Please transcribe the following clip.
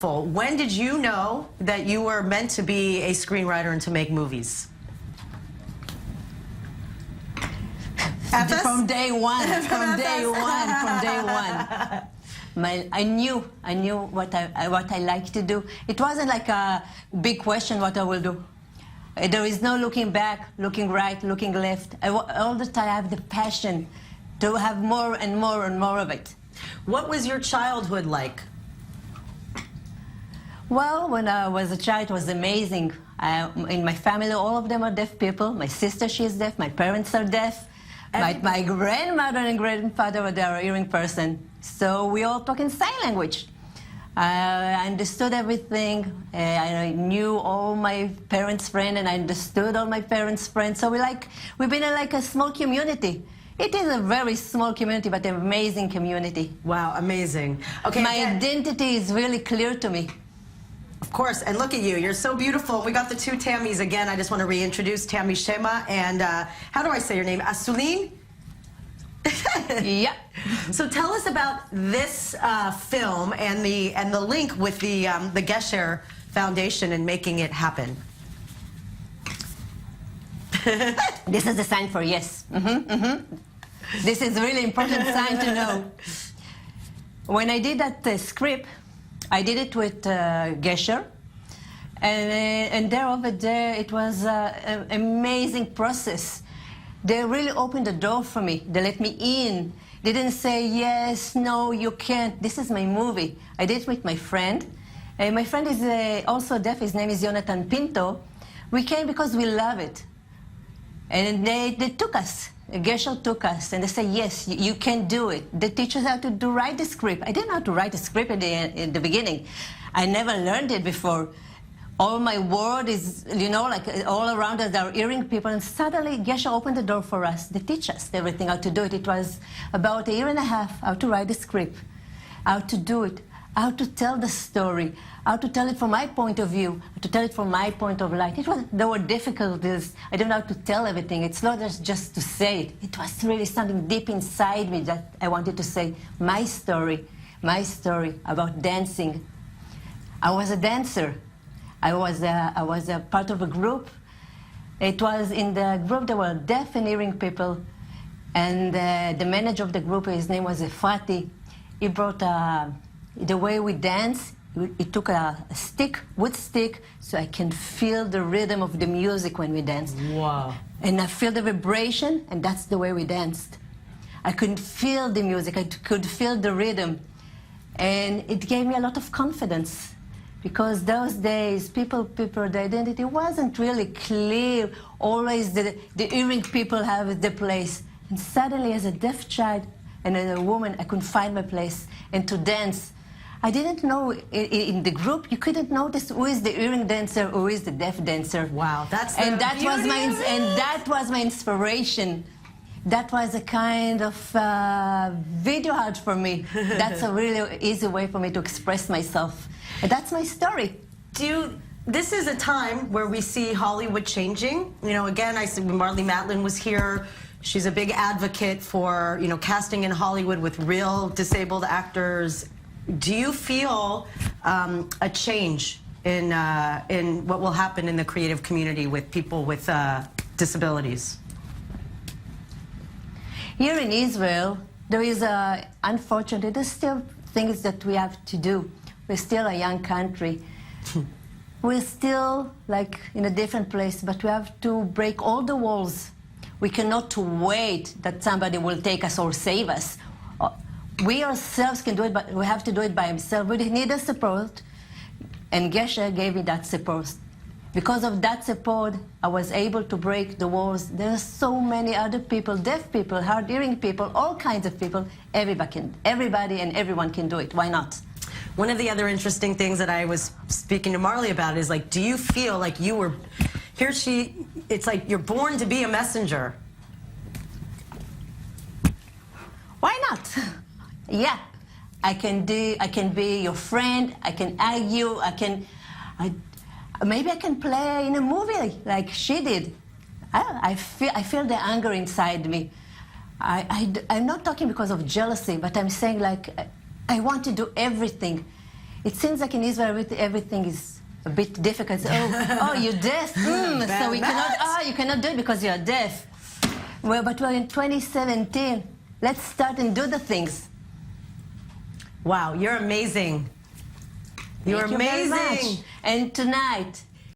When did you know that you were meant to be a screenwriter and to make movies? From day one. I knew what I like to do. It wasn't like a big question what I will do. There is no looking back, looking right, looking left. All the time I have the passion to have more and more and more of it. What was your childhood like? Well, when I was a child, it was amazing. In my family, all of them are deaf people. My sister, she is deaf. My parents are deaf. My grandmother and grandfather, they are a hearing person. So we all talk in sign language. I understood everything. I knew all my parents' friends, and I understood all my parents' friends. So we've been in like a small community. It is a very small community, but an amazing community. Wow, amazing. Okay, my identity is really clear to me. Of course, and look at you. You're so beautiful. We got the two Tammys again. I just want to reintroduce Tammy Shema and, how do I say your name? Asuline? Yeah. So tell us about this film and the link with the Gesher Foundation and making it happen. This is the sign for yes. This is a really important sign to know. When I did that script, I did it with Gesher, and over there it was an amazing process. They really opened the door for me. They let me in. They didn't say, yes, no, you can't. This is my movie. I did it with my friend. My friend is also deaf. His name is Jonathan Pinto. We came because we love it. And they took us. Gesher took us, and they said, yes, you can do it. They teach us how to write the script. I didn't know how to write a script in the beginning. I never learned it before. All my world is, like all around us are hearing people, and suddenly Gesher opened the door for us. They teach us everything, how to do it. It was about a year and a half, how to write the script, how to do it, how to tell the story, how to tell it from my point of view, how to tell it from my point of light. There were difficulties. I don't know how to tell everything. It's not just to say it. It was really something deep inside me that I wanted to say. My story about dancing. I was a dancer. I was a part of a group. It was in the group there were deaf and hearing people, and the manager of the group, his name was Efrati. He brought the way we dance. He took a wood stick, so I can feel the rhythm of the music when we dance. Wow. And I feel the vibration, and that's the way we danced. I could feel the music, I could feel the rhythm. And it gave me a lot of confidence, because those days, the identity wasn't really clear. Always the hearing people have the place. And suddenly, as a deaf child and as a woman, I could find my place. And to dance, I didn't know, in the group, you couldn't notice who is the hearing dancer, who is the deaf dancer. Wow, that was my inspiration. That was a kind of video art for me. That's a really easy way for me to express myself. And that's my story. This is a time where we see Hollywood changing. Again, I said when Marlee Matlin was here, she's a big advocate for, casting in Hollywood with real disabled actors. Do you feel a change in what will happen in the creative community with people with disabilities? Here in Israel, there is unfortunately, there's still things that we have to do. We're still a young country. We're still like in a different place, but we have to break all the walls. We cannot wait that somebody will take us or save us. We ourselves can do it, but we have to do it by ourselves. We need a support, and Gesher gave me that support. Because of that support, I was able to break the walls. There are so many other people, deaf people, hard-hearing people, all kinds of people. Everybody and everyone can do it. Why not? One of the other interesting things that I was speaking to Marlee about is, do you feel like you were, it's like you're born to be a messenger? Why not? Yeah, I can be your friend, I can argue, maybe I can play in a movie like she did. I feel the anger inside me. I'm not talking because of jealousy, but I'm saying I want to do everything. It seems like in Israel everything is a bit difficult. Oh, you're deaf, so we cannot. You cannot do it because you're deaf. Well, but we're in 2017. Let's start and do the things. Wow, you're amazing. You're Thank you very amazing. much. And tonight,